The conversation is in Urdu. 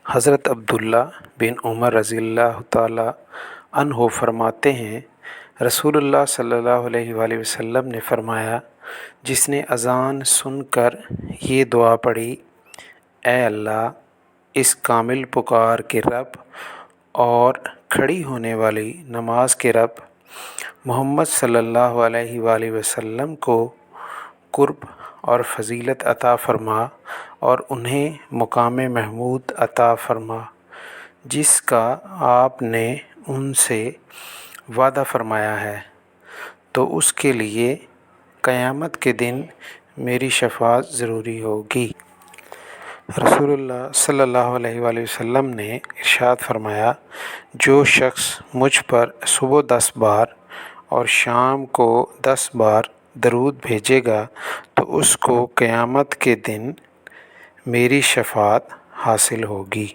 حضرت عبداللہ بن عمر رضی اللہ تعالیٰ عنہ فرماتے ہیں، رسول اللہ صلی اللہ علیہ وآلہ وسلم نے فرمایا، جس نے اذان سن کر یہ دعا پڑھی، اے اللہ اس کامل پکار کے رب اور کھڑی ہونے والی نماز کے رب، محمد صلی اللہ علیہ وآلہ وسلم کو قرب اور فضیلت عطا فرما اور انہیں مقام محمود عطا فرما جس کا آپ نے ان سے وعدہ فرمایا ہے، تو اس کے لیے قیامت کے دن میری شفاعت ضروری ہوگی۔ رسول اللہ صلی اللہ علیہ وآلہ وسلم نے ارشاد فرمایا، جو شخص مجھ پر صبح 10 بار اور شام کو 10 بار درود بھیجے گا تو اس کو قیامت کے دن میری شفاعت حاصل ہوگی۔